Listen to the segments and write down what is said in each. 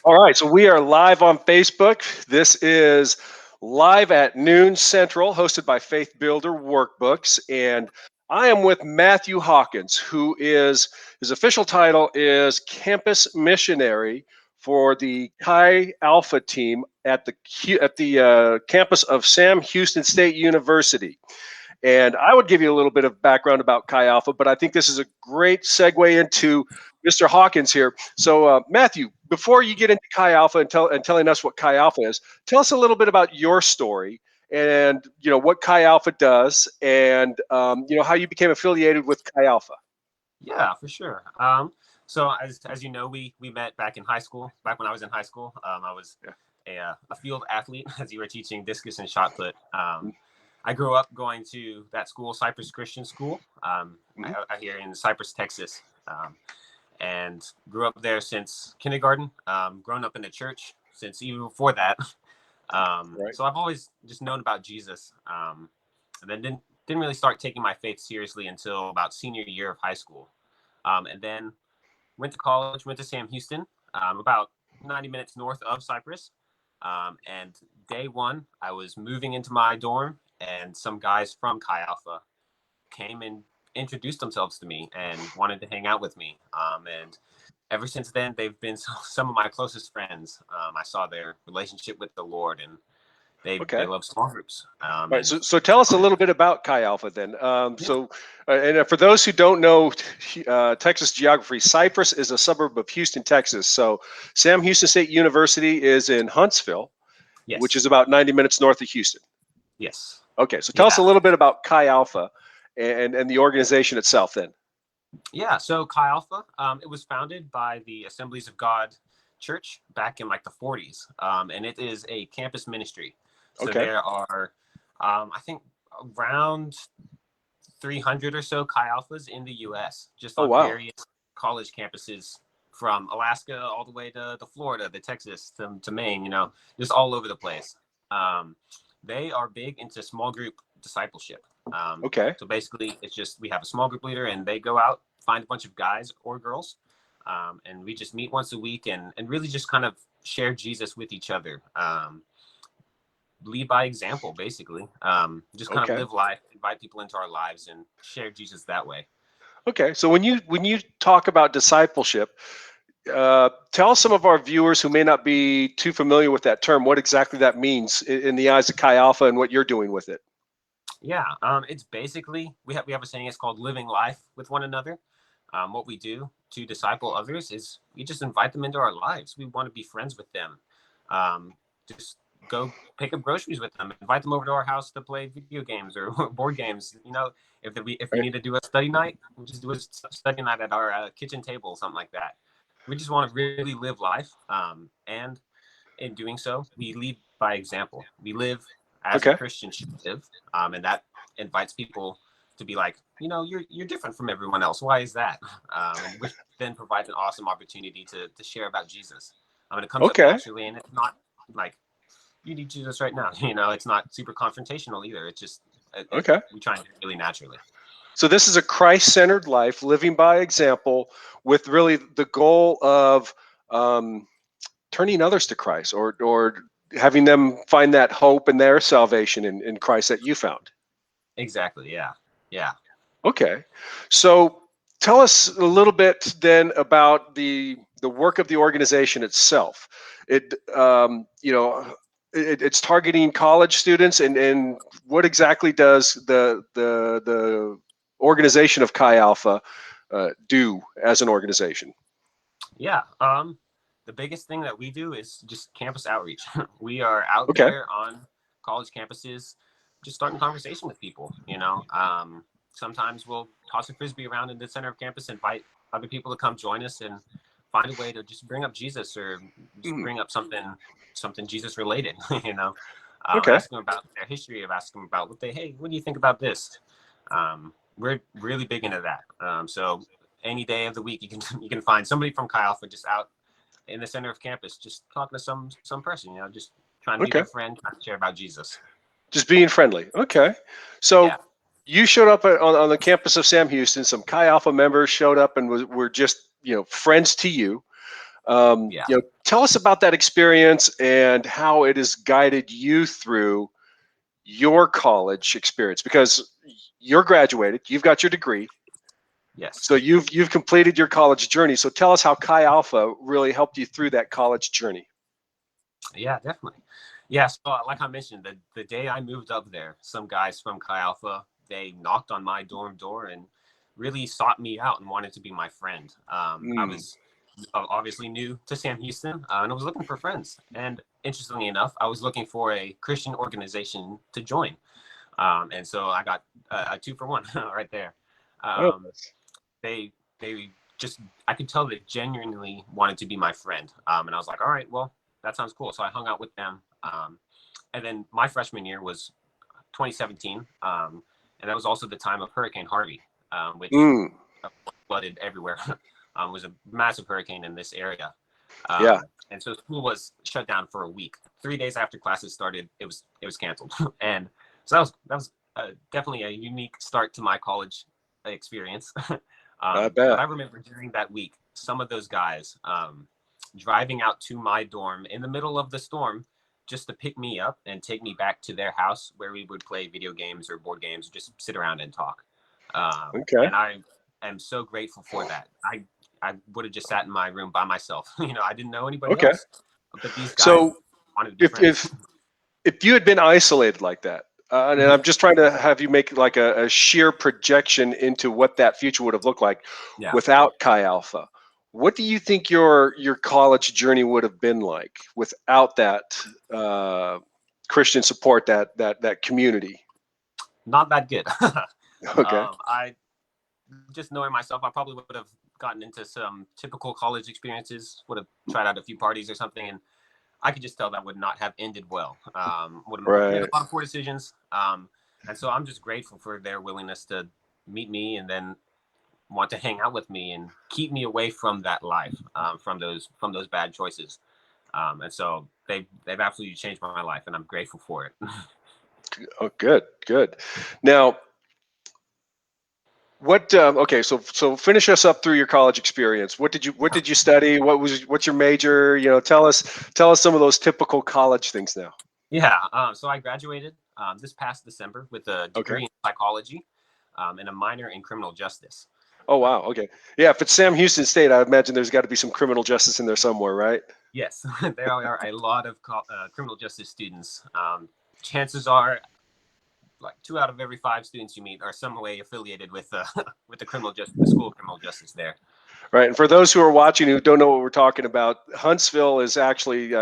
All right, so we are live on Facebook. This is Live at Noon Central, hosted by Faith Builder Workbooks. And I am with Matthew Hawkins, who is, his official title is Campus Missionary for the Chi Alpha team at the campus of Sam Houston State University. And I would give you a little bit of background about Chi Alpha, but I think this is a great segue into Mr. Hawkins here. So, Matthew, before you get into Chi Alpha and telling us what Chi Alpha is, tell us a little bit about your story and what Chi Alpha does, and how you became affiliated with Chi Alpha. Yeah, for sure. So as you know, we met back in high school. Back when I was in high school, I was a field athlete, as you were teaching discus and shot put. I grew up going to that school, Cypress Christian School, out here in Cypress, Texas, and grew up there since kindergarten. Grown up in the church since even before that. So I've always just known about Jesus, and then didn't really start taking my faith seriously until about senior year of high school, and then went to college. Went to Sam Houston, about 90 minutes north of Cypress. And day one, I was moving into my dorm, and some guys from Chi Alpha came and introduced themselves to me and wanted to hang out with me. And ever since then, they've been some of my closest friends. I saw their relationship with the Lord, and they love small groups. Right. So tell us a little bit about Chi Alpha then. And for those who don't know Texas geography, Cypress is a suburb of Houston, Texas. So Sam Houston State University is in Huntsville, which is about 90 minutes north of Houston. Yes. Okay. So tell us a little bit about Chi Alpha and the organization itself then. Yeah. So Chi Alpha, it was founded by the Assemblies of God Church back in like the 40s. And it is a campus ministry. So there are, I think, around 300 or so Chi Alphas in the U.S., just on various college campuses from Alaska all the way to Florida, to Texas, to Maine, just all over the place. They are big into small group discipleship. So basically, it's just we have a small group leader, and they go out, find a bunch of guys or girls, and we just meet once a week and really just kind of share Jesus with each other. Lead by example, basically. Just kind of live life, invite people into our lives, and share Jesus that way. Okay, so when you talk about discipleship, tell some of our viewers who may not be too familiar with that term what exactly that means in the eyes of Chi Alpha and what you're doing with it. Yeah, it's basically we have a saying. It's called living life with one another. What we do to disciple others is we just invite them into our lives. We want to be friends with them. Just go pick up groceries with them, invite them over to our house to play video games or board games. If we need to do a study night, we'll just do a study night at our kitchen table, something like that. We just want to really live life. And in doing so, we lead by example. We live as a Christian should live. And that invites people to be like, you're different from everyone else. Why is that? Which then provides an awesome opportunity to share about Jesus. It comes up naturally, and it's not like, you need Jesus right now. It's not super confrontational either. It's just we try and do it really naturally. So this is a Christ-centered life, living by example, with really the goal of turning others to Christ, or having them find that hope and their salvation in Christ that you found. Exactly. Yeah. Okay. So tell us a little bit then about the work of the organization itself. It's targeting college students, and what exactly does the organization of Chi Alpha do as an organization? Yeah. The biggest thing that we do is just campus outreach. We are out there on college campuses, just starting conversation with people. Sometimes we'll toss a frisbee around in the center of campus, invite other people to come join us, and find a way to just bring up Jesus, or just bring up something Jesus related. Ask them about their history, ask them about what do you think about this? We're really big into that. So any day of the week, you can find somebody from Chi Alpha just out in the center of campus, just talking to some person, just trying to be their friend, trying to share about Jesus. Just being friendly. Okay. So you showed up on the campus of Sam Houston. Some Chi Alpha members showed up and were just, friends to you. Yeah. Tell us about that experience and how it has guided you through your college experience, because you're graduated, you've got your degree, Yes. so you've completed your college journey. So tell us how Chi Alpha really helped you through that college journey. Yeah, definitely. Yeah. So like I mentioned, the day I moved up there, some guys from Chi Alpha, they knocked on my dorm door and really sought me out and wanted to be my friend. I Mm, was obviously new to Sam Houston, and I was looking for friends. And interestingly enough, I was looking for a Christian organization to join. And so I got a 2-for-1 right there. oh, Um, they they just, I could tell they genuinely wanted to be my friend. And I was like, all right, well, that sounds cool. So I hung out with them. And then my freshman year was 2017, and that was also the time of Hurricane Harvey, which mm, flooded everywhere. Was a massive hurricane in this area. yeah. And so school was shut down for a week. 3 days after classes started, it was canceled. And so that was definitely a unique start to my college experience. I But bet. I remember during that week, some of those guys driving out to my dorm in the middle of the storm just to pick me up and take me back to their house where we would play video games or board games, just sit around and talk. Okay. And I am so grateful for that. I would have just sat in my room by myself. I didn't know anybody Okay. else, but these guys So wanted to be if friends. if if you had been isolated like that, and Mhm. I'm just trying to have you make like a sheer projection into what that future would have looked like Yeah. without Chi Alpha, what do you think your college journey would have been like without that uh, Christian support, that community? Not that good. Okay. I just knowing myself, I probably would have gotten into some typical college experiences, would have tried out a few parties or something, and I could just tell that would not have ended well. Would have made a Right. lot of poor decisions. And so I'm just grateful for their willingness to meet me and then want to hang out with me and keep me away from that life, from those bad choices. And so they've absolutely changed my life, and I'm grateful for it. Oh, good, good. Now, what? Okay, so finish us up through your college experience. What did you study? What's your major? Tell us some of those typical college things now. Yeah. So I graduated this past December with a Okay. degree in psychology and a minor in criminal justice. Oh Uh, wow. Okay. Yeah. If it's Sam Houston State, I imagine there's got to be some criminal justice in there somewhere, right? yes, there are a lot of criminal justice students. Chances are, like 2 out of every 5 students you meet are some way affiliated with with the school of criminal justice there. Right. And for those who are watching who don't know what we're talking about, Huntsville is actually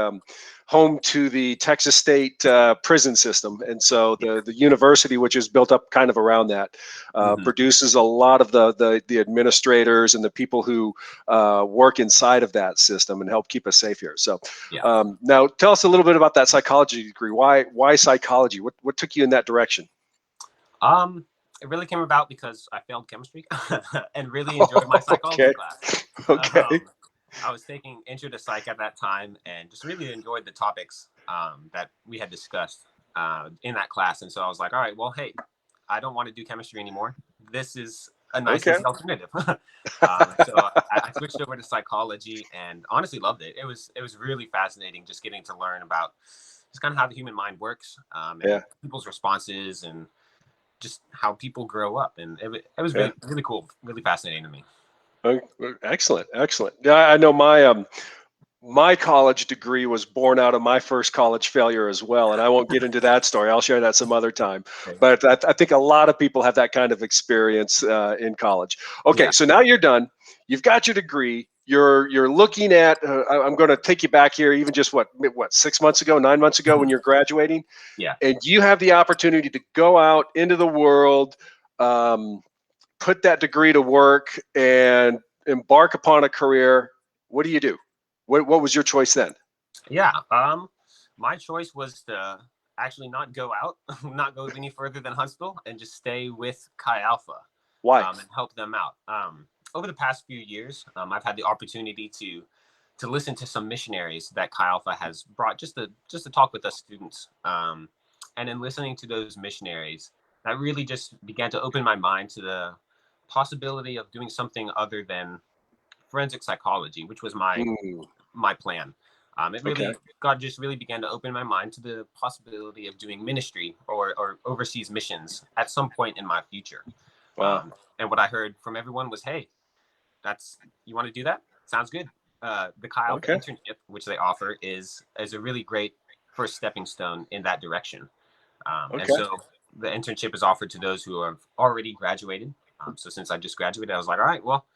home to the Texas State prison system, and so Yeah. the university, which is built up kind of around that, Hmm. produces a lot of the administrators and the people who work inside of that system and help keep us safe here. So Yeah. now, tell us a little bit about that psychology degree. Why psychology? What took you in that direction? Um, it really came about because I failed chemistry and really enjoyed my psychology Okay. class. Okay. Um, I was taking intro to psych at that time and just really enjoyed the topics that we had discussed in that class. And so I was like, all right, well, hey, I don't want to do chemistry anymore. This is a nice, Okay. easy alternative. So I switched over to psychology and honestly loved it. It was really fascinating just getting to learn about just kind of how the human mind works Yeah. and people's responses and just how people grow up. And it was Yeah. really, really cool, really fascinating to me. Excellent. Excellent. Yeah, I know my college degree was born out of my first college failure as well, and I won't get into that story. I'll share that some other time. Okay. But I think a lot of people have that kind of experience in college. Okay, Yeah. so now you're done. You've got your degree. You're looking at. I'm going to take you back here, even just what 6 months ago, 9 months ago, when you're graduating, Yeah. and you have the opportunity to go out into the world, put that degree to work, and embark upon a career. What do you do? What was your choice then? Yeah. My choice was to actually not go out, not go any further than Huntsville, and just stay with Chi Alpha Why? and help them out. Over the past few years, I've had the opportunity to listen to some missionaries that Chi Alpha has brought just to talk with us students. And in listening to those missionaries, that really just began to open my mind to the possibility of doing something other than forensic psychology, which was my Mm, plan. It okay. really, God just really began to open my mind to the possibility of doing ministry or overseas missions at some point in my future. Wow. And what I heard from everyone was, hey, you want to do that? Sounds good. The Chi Alpha Okay. internship, which they offer, is a really great first stepping stone in that direction. And Okay. so the internship is offered to those who have already graduated. So since I just graduated, I was like, all right, well,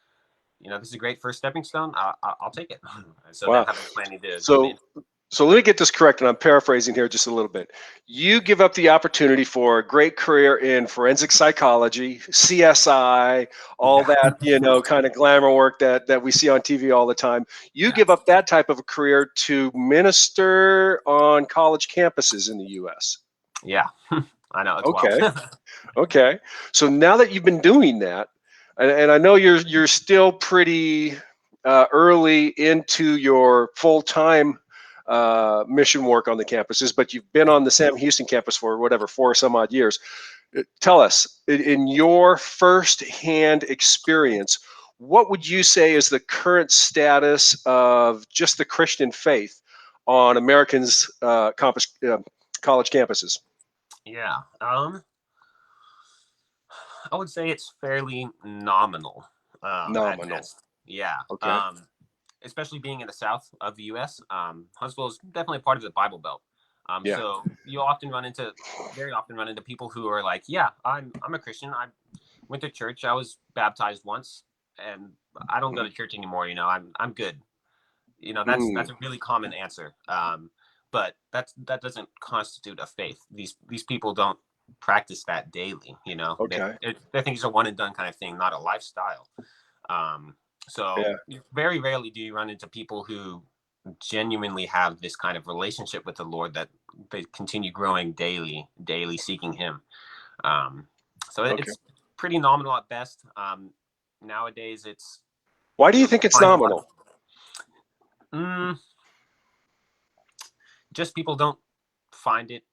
this is a great first stepping stone. I'll take it. And so then Wow. I've been planning to do So, it. so let me get this correct, and I'm paraphrasing here just a little bit. You give up the opportunity for a great career in forensic psychology, CSI, all Yeah. that, kind of glamour work that we see on TV all the time. You Yeah. give up that type of a career to minister on college campuses in the U.S. Yeah. I know. It's wild. Okay. Okay. So now that you've been doing that, and I know you're still pretty early into your full time mission work on the campuses, but you've been on the Sam Houston campus for whatever 4 some odd years. Tell us, in your first hand experience, what would you say is the current status of just the Christian faith on Americans' college campuses? Yeah. I would say it's fairly nominal, at Nominal. best. Yeah. Okay. Especially being in the south of the U.S. Huntsville is definitely part of the Bible Belt. Yeah. So you very often run into people who are like, "Yeah, I'm a Christian. I went to church. I was baptized once, and I don't go to church anymore. I'm good." That's Mm, a really common answer. But that doesn't constitute a faith. These people don't practice that daily. okay. They think it's a one and done kind of thing, not a lifestyle. Um, so Yeah. very rarely do you run into people who genuinely have this kind of relationship with the Lord that they continue growing daily seeking Him. Um, so Okay. it's pretty nominal at best. Nowadays, it's Why do you you'll think it's find a lot of nominal? mm, just people don't find it.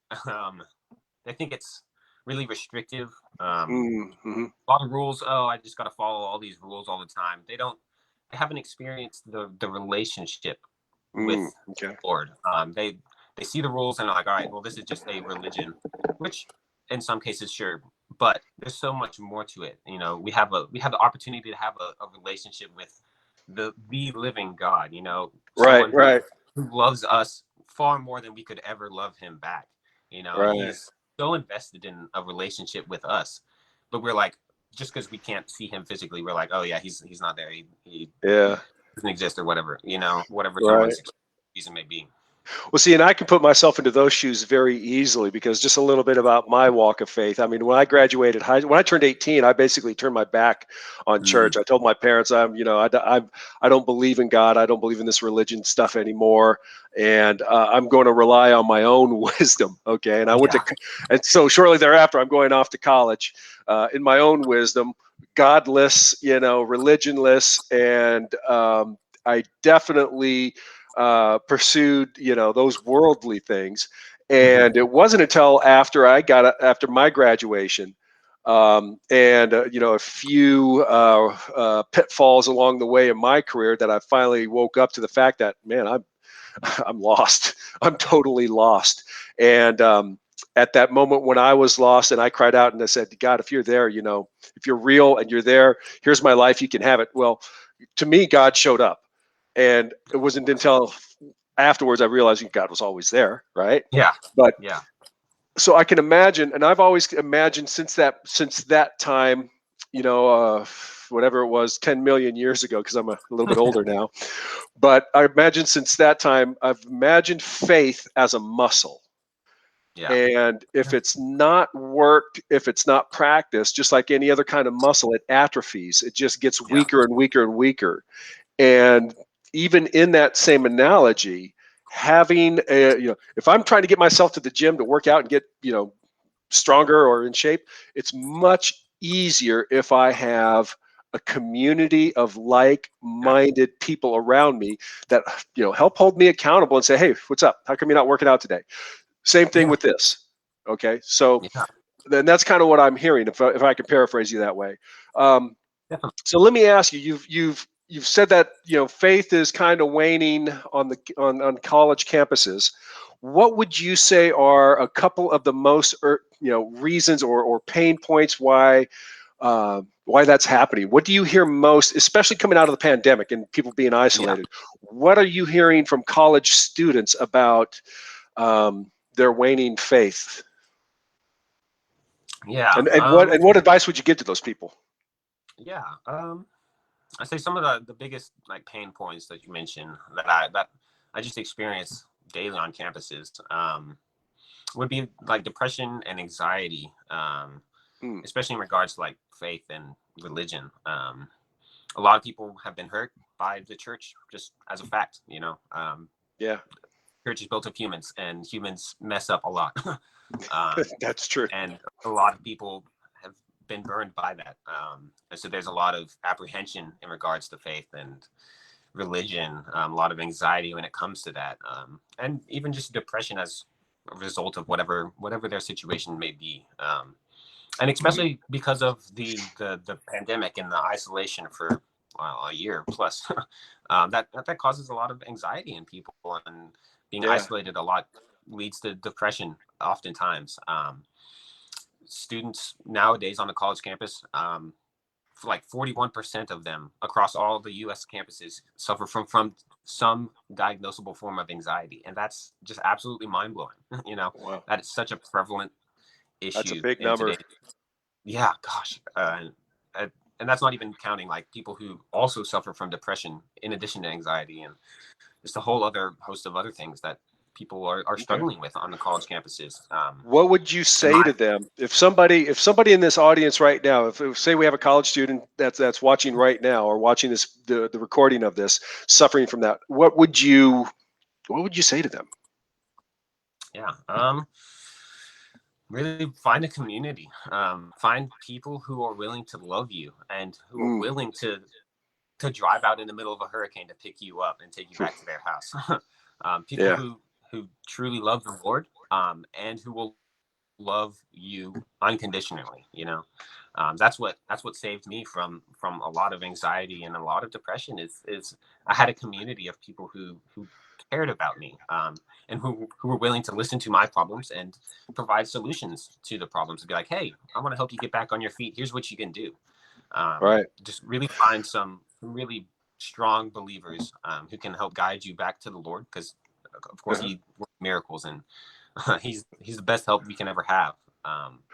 They think it's really restrictive. Mm-hmm. A lot of rules. Oh, I just got to follow all these rules all the time. They haven't experienced the relationship with Mm, okay. the Lord. They see the rules and are like, all right, well, this is just a religion, which in some cases, sure, but there's so much more to it. We have the opportunity to have a relationship with the living God. Right. Someone Right. who loves us far more than we could ever love Him back. Right. He's so invested in a relationship with us, but we're like, just because we can't see Him physically, we're like, oh yeah, he's not there. He Yeah. doesn't exist or whatever, whatever Right. someone's reason may be. Well, see, and I can put myself into those shoes very easily because just a little bit about my walk of faith. I mean, when I turned 18, I basically turned my back on Mm, church. I told my parents, I don't believe in God. I don't believe in this religion stuff anymore, and I'm going to rely on my own wisdom. Okay, and yeah. and so shortly thereafter, I'm going off to college in my own wisdom, godless, religionless, and I definitely pursued those worldly things, Hmm. and it wasn't until after my graduation and a few pitfalls along the way in my career that I finally woke up to the fact that, man, I'm lost. I'm totally lost. And at that moment when I was lost and I cried out and I said, God, if you're there, if you're real and you're there, here's my life, you can have it. Well, to me, God showed up. And it wasn't until afterwards I realized God was always there, right? Yeah. But Yeah. so I can imagine, and I've always imagined since that time, you know, uh, whatever it was, 10 million years ago, because I'm a little bit older now. But I imagine since that time, I've imagined faith as a muscle. Yeah. And if it's not worked, if it's not practiced, just like any other kind of muscle, it atrophies. It just gets Yeah. weaker and weaker and weaker. And even in that same analogy, if I'm trying to get myself to the gym to work out and get, stronger or in shape, it's much easier if I have a community of Yeah. like-minded people around me that, help hold me accountable and say, hey, what's up? How come you're not working out today? Same thing Yeah. with this. Okay. So Yeah. then that's kind of what I'm hearing, if I can paraphrase you that way. Um, Definitely. so let me ask you, you've you've said that faith is kind of waning on the on college campuses. What would you say are a couple of the most reasons or pain points why that's happening? What do you hear most, especially coming out of the pandemic and people being Yeah. isolated? What are you hearing from college students about their waning faith? Yeah. And what advice would you give to those people? Yeah. I say some of the biggest like pain points that you mentioned that I just experience daily on campuses would be like depression and anxiety, Mm, especially in regards to like faith and religion. A lot of people have been hurt by the church, just as a fact. yeah, Church is built of humans, and humans mess up a lot. um, that's true. and a lot of people have been burned by that. And so there's a lot of apprehension in regards to faith and religion, a lot of anxiety when it comes to that, and even just depression as a result of whatever their situation may be. And Mhm. especially because of the pandemic and the isolation for a year plus, that causes a lot of anxiety in people, and being Yeah. isolated a lot leads to depression oftentimes. Students nowadays on the college campus, like 41% of them across all the U.S. campuses suffer from some diagnosable form of anxiety, and that's just absolutely mind blowing. Wow. That is such a prevalent That's a issue big in number. today. Yeah, gosh, and that's not even counting like people who also suffer from depression in addition to anxiety, and just a whole other host of other things that people are Okay. struggling with on the college campuses. What would you And say my to them if somebody in this audience right now, if say we have a college student that's watching right now or watching the recording of this, suffering from that, what would you say to them? Yeah, really find a community, find people who are willing to love you and who are Mm. willing to drive out in the middle of a hurricane to pick you up and take you back to their house. People Yeah. who truly love the Lord, and who will love you unconditionally. That's what saved me from a lot of anxiety and a lot of depression. Is I had a community of people who cared about me, and who were willing to listen to my problems and provide solutions to the problems, and be like, hey, I want to help you get back on your feet. Here's what you can do. Right. Just really find some really strong believers, who can help guide you back to the Lord, because of course Uh-huh. he works miracles, and he's the best help we can ever have.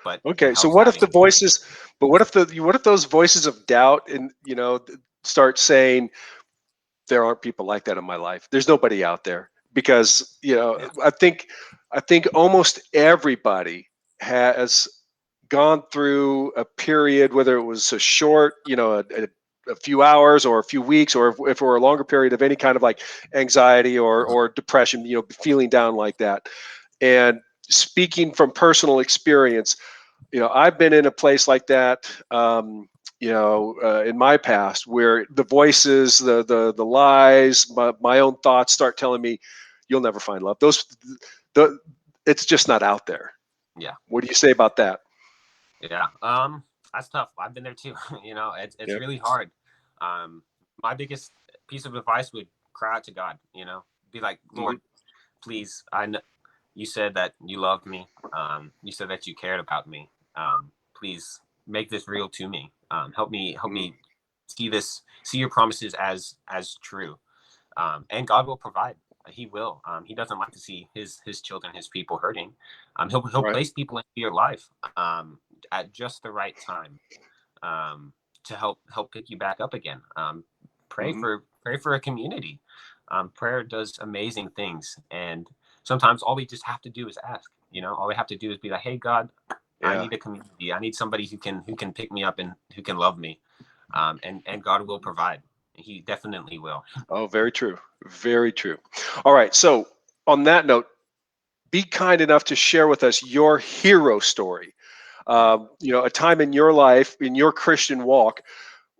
But it Okay. So helps what if having. the voices, but what if those voices of doubt and start saying there aren't people like that in my life. There's nobody out there because Yeah, I think almost everybody has gone through a period, whether it was a short, a few hours or a few weeks, or if we're a longer period of any kind of like anxiety or depression, feeling down like that. And speaking from personal experience, I've been in a place like that, in my past, where the voices, the lies, my own thoughts start telling me, "You'll never find love." The, it's just not out there. yeah, What do you say about that? yeah. That's tough. I've been there too. It's Yeah. really hard. Um, my biggest piece of advice would cry out to God. Be like, Hmm. Lord, please. I know you said that you loved me. You said that you cared about me. Please make this real to me. Help me see your promises as true. And God will provide. He will. He doesn't like to see his children, his people hurting. He'll Right. place people into your life, at just the right time, to help pick you back up again. Hmm. Pray for a community. Prayer does amazing things, and sometimes all we just have to do is ask. All we have to do is be like, "Hey, God, I Yeah. need a community. I need somebody who can pick me up and who can love me." And God will provide. He definitely will. Oh, very true. Very true. All right. So on that note, be kind enough to share with us your hero story. A time in your life, in your Christian walk,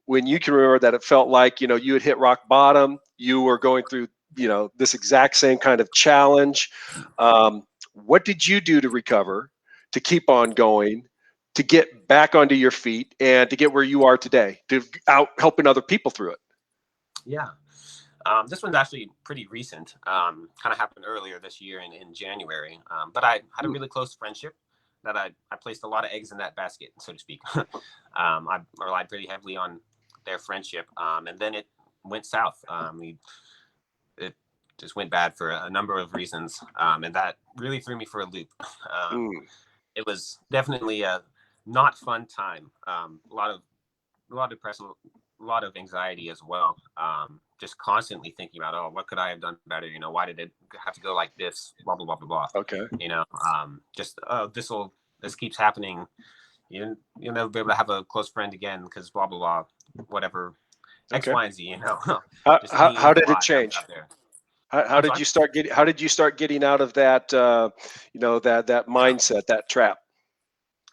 when you can remember that it felt like you had hit rock bottom, you were going through this exact same kind of challenge. What did you do to recover, to keep on going, to get back onto your feet, and to get where you are today, to out helping other people through it? Yeah. This one's actually pretty recent. Kind of happened earlier this year in January. But I had a really close friendship that I placed a lot of eggs in that basket, so to speak. I relied pretty heavily on their friendship. And then it went south. It just went bad for a number of reasons. And that really threw me for a loop. Mm. It was definitely a not fun time. A lot of depression, a lot of anxiety as well. Just constantly thinking about, oh, what could I have done better? You know, why did it have to go like this? Blah blah blah blah blah. Okay. You know, just this keeps happening. You'll never be able to have a close friend again because blah blah blah, whatever X, Okay. Y, and Z. You know, How, just how, any how did it lie that was change? out there. How I'm did sorry. you start getting? How did you start getting out of that? That mindset, that trap.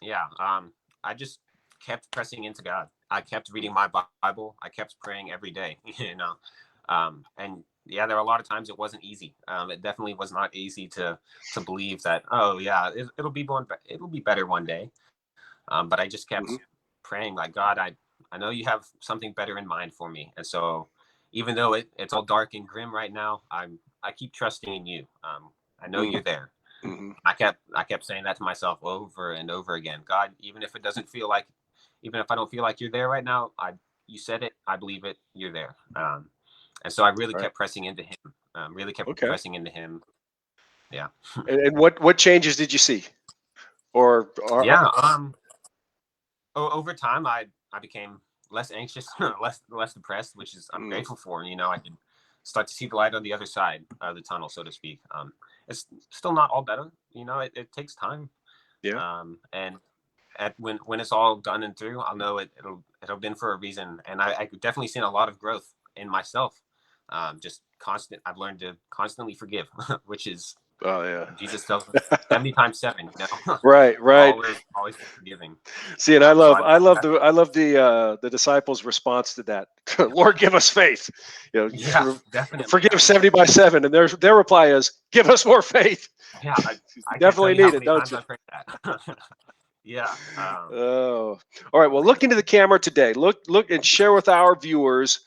Yeah. I just kept pressing into God. I kept reading my Bible. I kept praying every day, you know. And yeah, there were a lot of times it wasn't easy. It definitely was not easy to believe that, oh yeah, it'll be better one day. But I just kept Hmm. praying like, God, I know you have something better in mind for me. And so even though it's all dark and grim right now, I keep trusting in you. I know you're there. Hmm. I kept saying that to myself over and over again. God, even if I don't feel like you're there right now, you said it, I believe it, you're there. And so I really Right. kept pressing into him. Really kept Okay. pressing into him. Yeah. And what changes did you see? Or Yeah. Over time, I became less anxious, less depressed, which is I'm mm, grateful for. You know, I can start to see the light on the other side of the tunnel, so to speak. It's still not all better. You know, it takes time. yeah. And when it's all done and through, I'll know it'll been for a reason. And I definitely seen a lot of growth in myself. Just constant. I've learned to constantly forgive, which is Oh yeah. Jesus tells us 70 times 7. You know, Right. Right. always forgiving. See, and I So love I love the disciples' response to that. Lord, give us faith. yeah, definitely. Forgive 70 by 7, and their reply is, give us more faith. Yeah, I can't tell Definitely you how need it, many don't times you? I've prayed that. Yeah. Oh, all right. Well, look into the camera today. Look, and share with our viewers,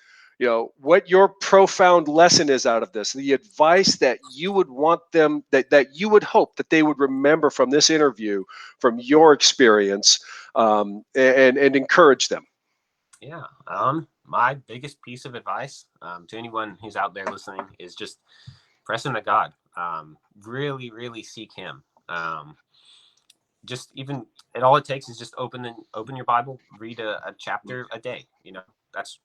what your profound lesson is out of this. The advice that you would want them, that you would hope that they would remember from this interview, from your experience, and encourage them. Yeah. My biggest piece of advice to anyone who's out there listening is just press into God. Really, really seek Him. Just even and all it takes is just open your Bible, read a chapter a day. You know, that's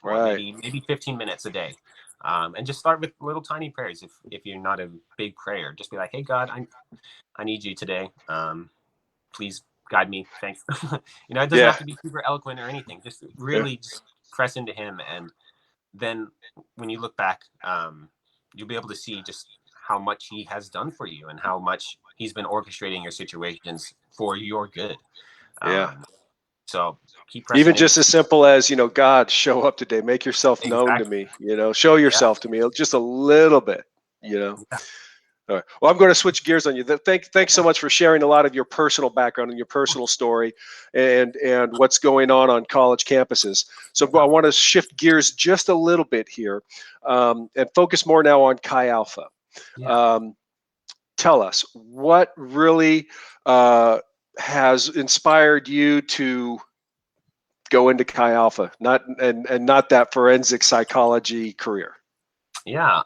what Right. maybe 15 minutes a day. And just start with little tiny prayers. If you're not a big prayer, just be like, hey God, I need you today. Please guide me. Thanks. You know, it doesn't have Yeah. to be super eloquent or anything. Just Yeah. really just press into Him, and then when you look back, you'll be able to see just how much He has done for you and how much He's been orchestrating your situations for your good. Yeah. Um, so keep Even pressing into just as simple as, God, show up today, make yourself known to exactly. me, show Yeah. yourself to me just a little bit, you know. Yeah. All right. Well, I'm going to switch gears on you. Thanks so Yeah. much for sharing a lot of your personal background and your personal story, and what's going on college campuses. So I Yeah. want to shift gears just a little bit here, and focus more now on Chi Alpha. Yeah. Um, Tell us what really has inspired you to go into Chi Alpha, and not that forensic psychology career. Yeah.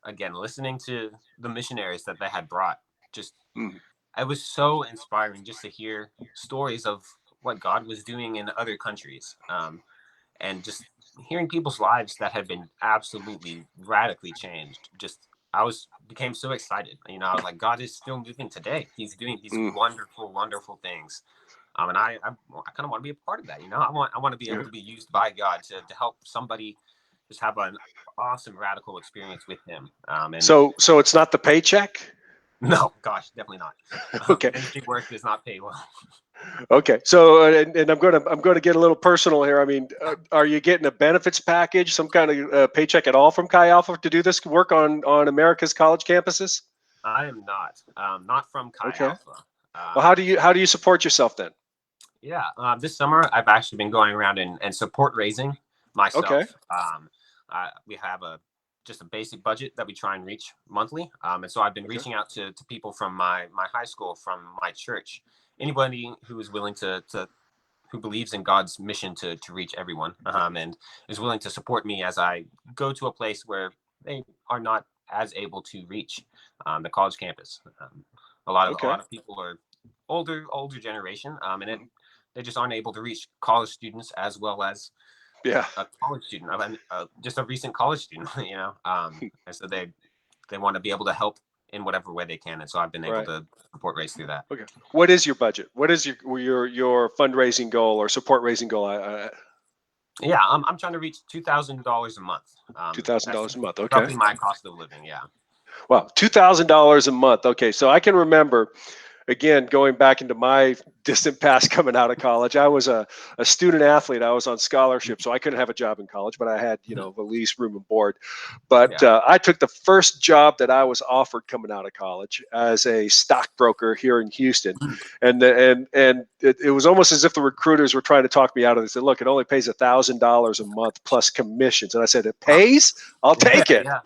Again, listening to the missionaries that they had brought, just Mm, it was so inspiring just to hear stories of what God was doing in other countries, and just hearing people's lives that had been absolutely radically changed. Just I was became so excited. You know, I was like, God is still moving today. He's doing these mm, wonderful, wonderful things. And I kind of want to be a part of that. You know, I want to be able yeah. to be used by God to help somebody just have an awesome radical experience with Him. And So it's not the paycheck. no, gosh, definitely not. Okay. Ministry work does not pay well. Okay. So and I'm going to get a little personal here. I mean, are you getting a benefits package, some kind of paycheck at all from Chi Alpha to do this work on America's college campuses? I am not from Chi Okay. Alpha. Well, Um, how do you support yourself then? yeah, this summer I've actually been going around and support raising Okay. myself. we have just a basic budget that we try and reach monthly. And so I've been reaching out to people from my high school, from my church, anybody who is willing who believes in God's mission to reach everyone, and is willing to support me as I go to a place where they are not as able to reach the college campus. A lot of people are older generation, and they just aren't able to reach college students as well as a college student. I mean, just a recent college student, and so they want to be able to help in whatever way they can, and so I've been able to support raise through that. Okay. What is your budget? What is your fundraising goal or support raising goal? Yeah, I'm trying to reach $2,000 a month. $2,000 a month. Okay. Roughly my cost of living. Yeah. Wow, $2,000 a month. Okay, so I can remember, again, going back into my distant past coming out of college. I was a student athlete. I was on scholarship, so I couldn't have a job in college, but I had, at least room and board. But I took the first job that I was offered coming out of college as a stockbroker here in Houston. And it was almost as if the recruiters were trying to talk me out of it. They said, look, it only pays $1,000 a month plus commissions. And I said, it pays? I'll take it. Yeah.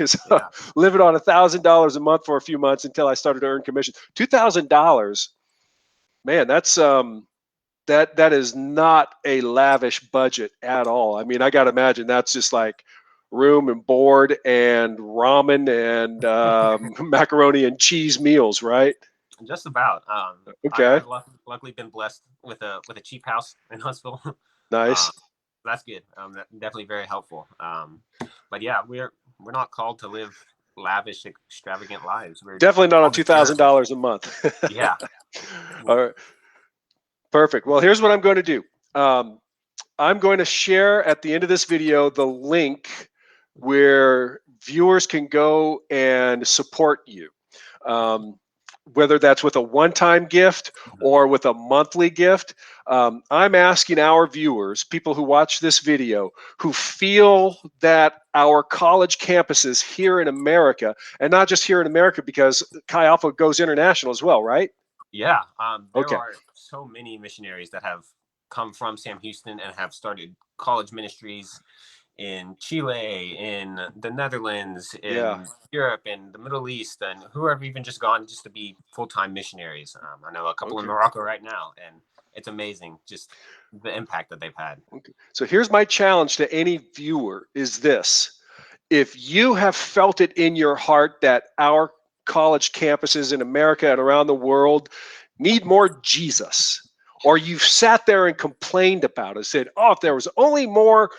So living on $1,000 a month for a few months until I started to earn commissions. $2,000, man, that's that is not a lavish budget at all. I mean, I got to imagine that's just like room and board and ramen and macaroni and cheese meals, right? Just about. Okay. I've luckily been blessed with a cheap house in Huntsville. Nice. That's good. Definitely very helpful. But yeah, we're not called to live lavish, extravagant lives. We're definitely not on $2,000 a month. Yeah. All right. Perfect. Well, here's what I'm going to do. I'm going to share at the end of this video the link where viewers can go and support you. Whether that's with a one-time gift or with a monthly gift. I'm asking our viewers, people who watch this video, who feel that our college campuses here in America, and not just here in America, because Chi Alpha goes international as well, right? Yeah. There are so many missionaries that have come from Sam Houston and have started college ministries in Chile, in the Netherlands, in Europe, in the Middle East, and who have even just gone just to be full-time missionaries. I know a couple in Morocco right now, and it's amazing just the impact that they've had. Okay. So here's my challenge to any viewer is this. If you have felt it in your heart that our college campuses in America and around the world need more Jesus, or you've sat there and complained about it, said, oh, if there was only more,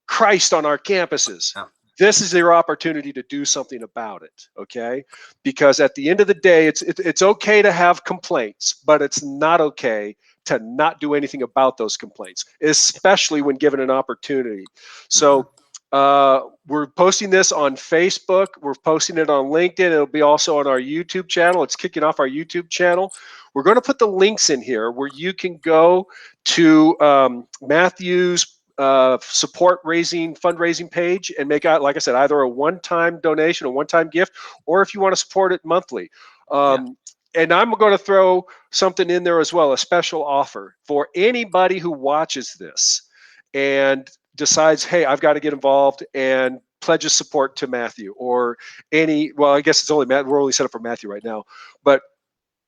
Christ on our campuses. This is your opportunity to do something about it, okay? Because at the end of the day, it's okay to have complaints, but it's not okay to not do anything about those complaints, especially when given an opportunity. So we're posting this on Facebook. We're posting it on LinkedIn. It'll be also on our YouTube channel. It's kicking off our YouTube channel. We're going to put the links in here where you can go to Matthew's fundraising page and make out, like I said, either a one-time donation, a one-time gift, or if you want to support it monthly. And I'm going to throw something in there as well, a special offer for anybody who watches this and decides, hey, I've got to get involved and pledges support to Matthew or well, I guess it's only Matt. We're only set up for Matthew right now, but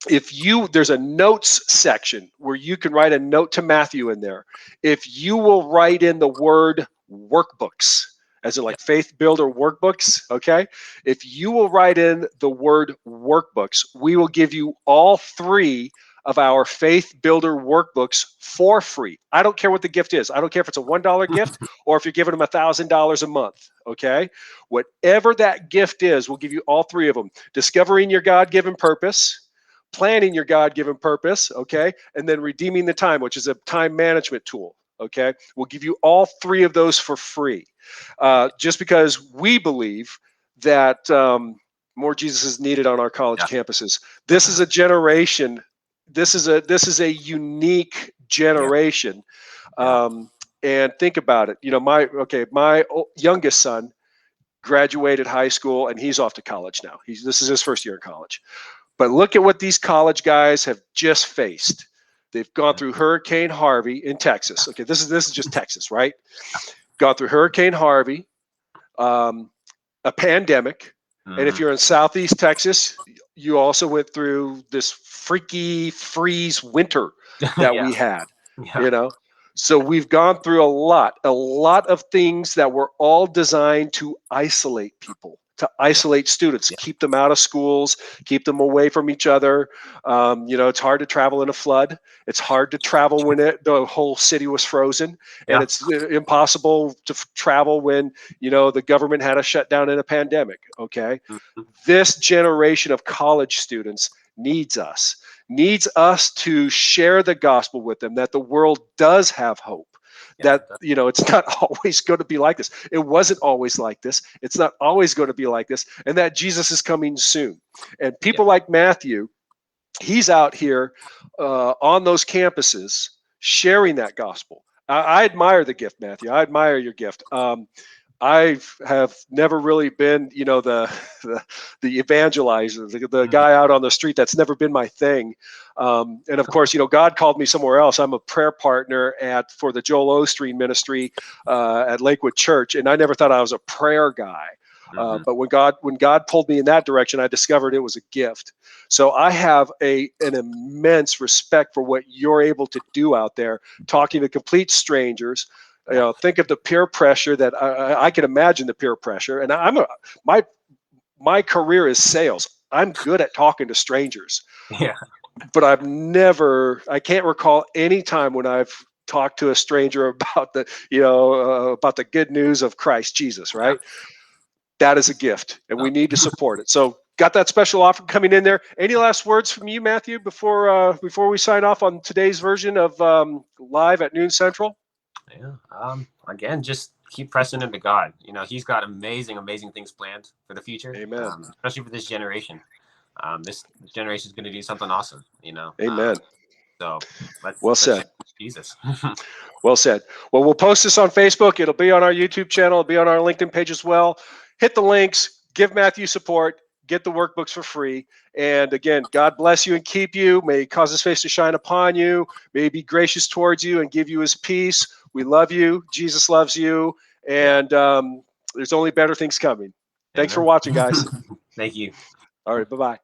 there's a notes section where you can write a note to Matthew in there. If you will write in the word workbooks, as in like Faith Builder workbooks, okay? If you will write in the word workbooks, we will give you all 3 of our Faith Builder workbooks for free. I don't care what the gift is. I don't care if it's a $1 gift or if you're giving them $1,000 a month, okay? Whatever that gift is, we'll give you all 3 of them. Discovering your God-given purpose, planning your God-given purpose, okay? And then redeeming the time, which is a time management tool, okay? We'll give you all 3 of those for free, just because we believe that more Jesus is needed on our college campuses. This is a generation. This is a unique generation, and think about it. My youngest son graduated high school, and he's off to college now. This is his first year in college. But look at what these college guys have just faced. They've gone through Hurricane Harvey in Texas. Okay, this is just Texas, right? gone through Hurricane Harvey, a pandemic, and if you're in Southeast Texas, you also went through this freaky freeze winter that Yeah. we had, Yeah. you know. So we've gone through a lot of things that were all designed to isolate people, to isolate students, Yeah. keep them out of schools, keep them away from each other. It's hard to travel in a flood. It's hard to travel when the whole city was frozen, and Yeah. it's impossible to travel when the government had us shut down in a pandemic. Okay, Mhm. this generation of college students needs us to share the gospel with them, that the world does have hope, Yes, that it does. it's not always going to be like this. It wasn't always like this. It's not always going to be like this, and that Jesus is coming soon. And Yeah. people like Matthew, he's out here on those campuses sharing that gospel. I admire the gift, Matthew. I admire your gift. I have never really been, the evangelizer, the Mhm. guy out on the street. That's never been my thing. And of course, God called me somewhere else. I'm a prayer partner for the Joel Osteen ministry at Lakewood Church, and I never thought I was a prayer guy. Mhm. But when God pulled me in that direction, I discovered it was a gift. So I have an immense respect for what you're able to do out there, talking to complete strangers. Yeah. Think of the peer pressure that I can imagine, the peer pressure. And my career is sales. I'm good at talking to strangers, Yeah. but I can't recall any time when I've talked to a stranger about about the good news of Christ Jesus, Yeah. right? That is a gift, and we Oh. need to support it. So, got that special offer coming in there. Any last words from you, Matthew, before we sign off on today's version of Live at Noon Central? Yeah. Again, just keep pressing into God. He's got amazing, amazing things planned for the future. Amen. Especially for this generation. This generation is going to do something awesome. Amen. So Well let's said. Jesus. Well said. Well, we'll post this on Facebook. It'll be on our YouTube channel. It'll be on our LinkedIn page as well. Hit the links. Give Matthew support. Get the workbooks for free. And again, God bless you and keep you. May he cause his face to shine upon you. May he be gracious towards you and give you his peace. We love you. Jesus loves you. And there's only better things coming. Thanks for Amen. watching, guys. Thank you. All right. Bye-bye.